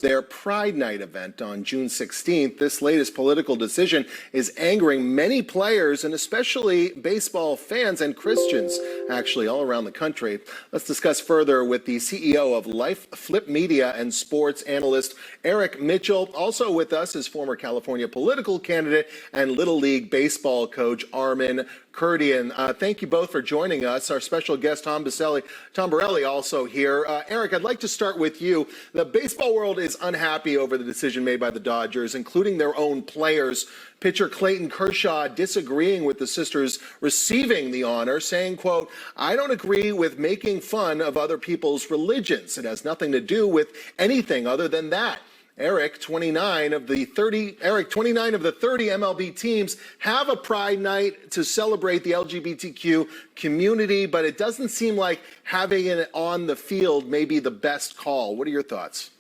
their Pride Night event on June 16th. This latest political decision is angering many players and especially baseball fans and Christians, actually, all around the country. Let's discuss further with the CEO of Life Flip Media and sports analyst Eric Mitchell. Also with us is former California political candidate and Little League baseball coach Armin Kurdian. Thank you both for joining us. Our special guest, Tom Borelli, also here. Eric, I'd like to start with you. The baseball world is unhappy over the decision made by the Dodgers, including their own players. Pitcher Clayton Kershaw disagreeing with the sisters receiving the honor, saying, quote, "I don't agree with making fun of other people's religions. It has nothing to do with anything other than that." Eric, 29 of the 30 MLB teams have a Pride Night to celebrate the LGBTQ community, but it doesn't seem like having it on the field may be the best call. What are your thoughts?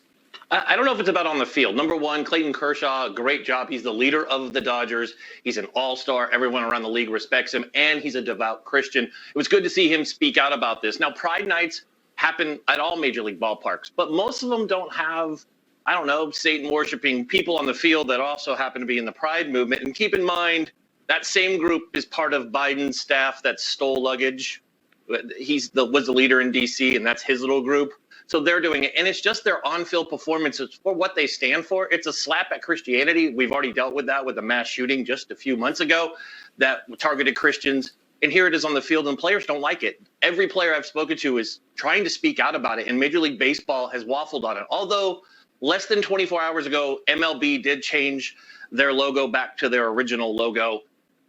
I don't know if it's about on the field. Number one, Clayton Kershaw, great job. He's the leader of the Dodgers. He's an all-star. Everyone around the league respects him, and he's a devout Christian. It was good to see him speak out about this. Now, Pride Nights happen at all major league ballparks, but most of them don't have, I don't know, Satan-worshiping people on the field that also happen to be in the Pride movement. And keep in mind, that same group is part of Biden's staff that stole luggage. Was the leader in D.C., and that's his little group. So they're doing it, and it's just their on-field performances for what they stand for. It's a slap at Christianity. We've already dealt with that with a mass shooting just a few months ago that targeted Christians, and here it is on the field, and players don't like it. Every player I've spoken to is trying to speak out about it, and Major League Baseball has waffled on it. Although less than 24 hours ago, MLB did change their logo back to their original logo.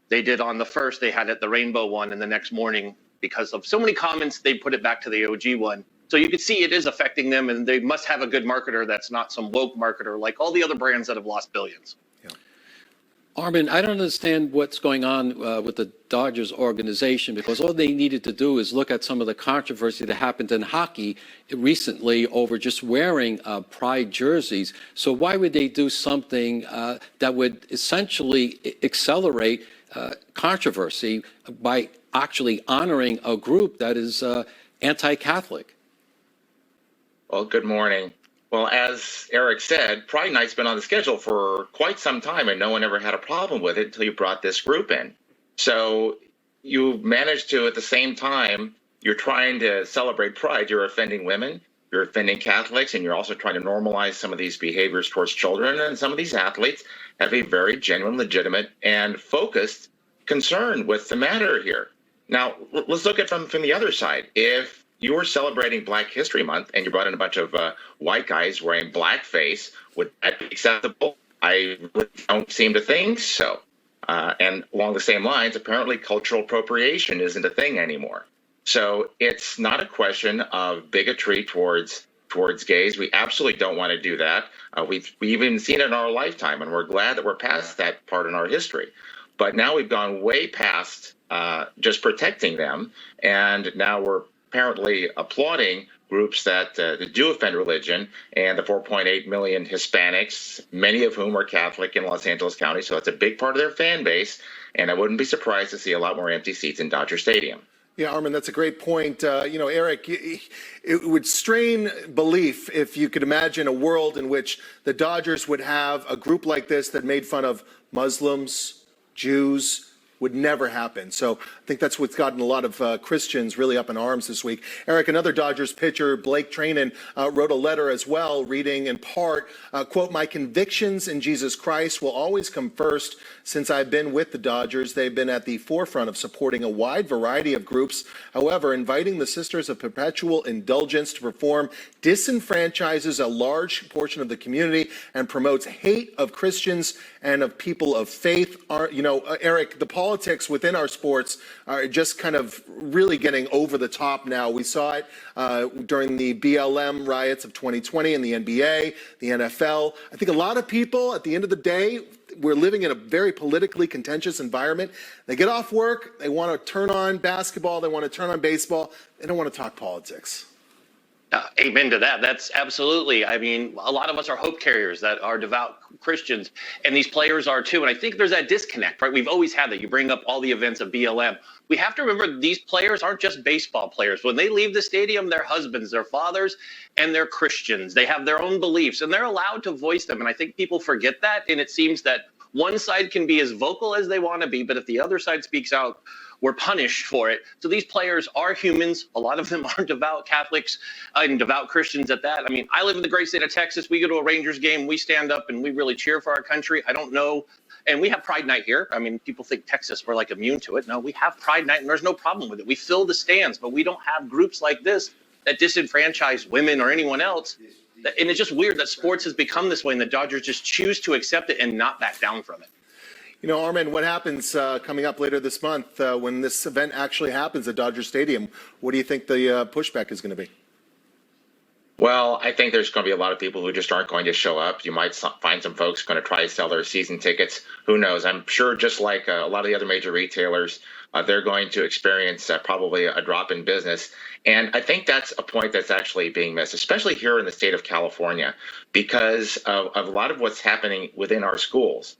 They did on the first, they had it the rainbow one, and the next morning, because of so many comments, they put it back to the OG one. So you can see it is affecting them, and they must have a good marketer that's not some woke marketer like all the other brands that have lost billions. Yeah. Armin, I don't understand what's going on with the Dodgers organization, because all they needed to do is look at some of the controversy that happened in hockey recently over just wearing pride jerseys. So why would they do something that would essentially accelerate controversy by actually honoring a group that is anti-Catholic? Well, good morning. Well, as Eric said, Pride Night's been on the schedule for quite some time, and no one ever had a problem with it until you brought this group in. So you managed to, at the same time, you're trying to celebrate Pride, you're offending women, you're offending Catholics, and you're also trying to normalize some of these behaviors towards children. And some of these athletes have a very genuine, legitimate, and focused concern with the matter here. Now, let's look at it from the other side. If you were celebrating Black History Month and you brought in a bunch of white guys wearing blackface, would that be acceptable? I don't seem to think so. And along the same lines, apparently cultural appropriation isn't a thing anymore. So it's not a question of bigotry towards gays. We absolutely don't want to do that. We've even seen it in our lifetime, and we're glad that we're past that part in our history. But now we've gone way past just protecting them, and now we're apparently applauding groups that do offend religion, and the 4.8 million Hispanics, many of whom are Catholic in Los Angeles County. So that's a big part of their fan base, and I wouldn't be surprised to see a lot more empty seats in Dodger Stadium. Yeah, Armin, that's a great point. Eric, it would strain belief if you could imagine a world in which the Dodgers would have a group like this that made fun of Muslims, Jews. Would never happen. So I think that's what's gotten a lot of Christians really up in arms this week. Eric, another Dodgers pitcher, Blake Treinen, wrote a letter as well, reading in part, quote, "My convictions in Jesus Christ will always come first. Since I've been with the Dodgers, they've been at the forefront of supporting a wide variety of groups. However, inviting the Sisters of Perpetual Indulgence to perform disenfranchises a large portion of the community and promotes hate of Christians and of people of faith." Eric, the politics within our sports are just kind of really getting over the top now. We saw it during the BLM riots of 2020 in the NBA, the NFL. I think a lot of people, at the end of the day, we're living in a very politically contentious environment. They get off work, they want to turn on basketball, they want to turn on baseball, they don't want to talk politics. Amen to that. That's absolutely. I mean, a lot of us are hope carriers that are devout Christians, and these players are too. And I think there's that disconnect, right? We've always had that. You bring up all the events of BLM. We have to remember these players aren't just baseball players. When they leave the stadium, they're husbands, they're fathers, and they're Christians. They have their own beliefs, and they're allowed to voice them. And I think people forget that. And it seems that one side can be as vocal as they want to be, but if the other side speaks out, we're punished for it. So these players are humans. A lot of them are devout Catholics and devout Christians at that. I mean, I live in the great state of Texas. We go to a Rangers game, we stand up and we really cheer for our country. I don't know. And we have Pride Night here. I mean, people think Texas, we're like immune to it. No, we have Pride Night and there's no problem with it. We fill the stands, but we don't have groups like this that disenfranchise women or anyone else. And it's just weird that sports has become this way and the Dodgers just choose to accept it and not back down from it. You know, Armin, what happens coming up later this month when this event actually happens at Dodger Stadium? What do you think the pushback is going to be? Well, I think there's going to be a lot of people who just aren't going to show up. You might find some folks going to try to sell their season tickets. Who knows? I'm sure just like a lot of the other major retailers, they're going to experience probably a drop in business. And I think that's a point that's actually being missed, especially here in the state of California, because of a lot of what's happening within our schools.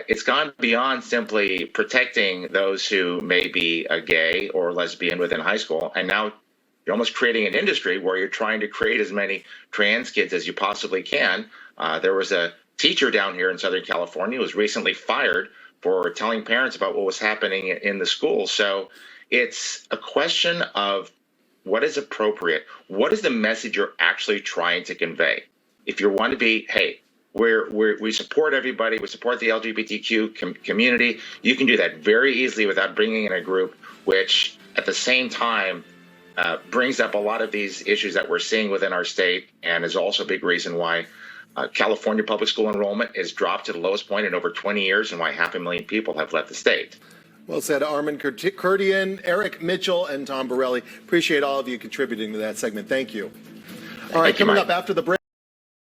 It's gone beyond simply protecting those who may be gay or lesbian within high school. And now you're almost creating an industry where you're trying to create as many trans kids as you possibly can. There was a teacher down here in Southern California who was recently fired for telling parents about what was happening in the school. So it's a question of what is appropriate. What is the message you're actually trying to convey? If you want to be, hey, we support everybody. We support the LGBTQ community. You can do that very easily without bringing in a group which, at the same time, brings up a lot of these issues that we're seeing within our state, and is also a big reason why California public school enrollment is dropped to the lowest point in over 20 years, and why 500,000 people have left the state. Well said, Armin Kurdian, Eric Mitchell, and Tom Borelli. Appreciate all of you contributing to that segment. Thank you. All right, coming up after the break.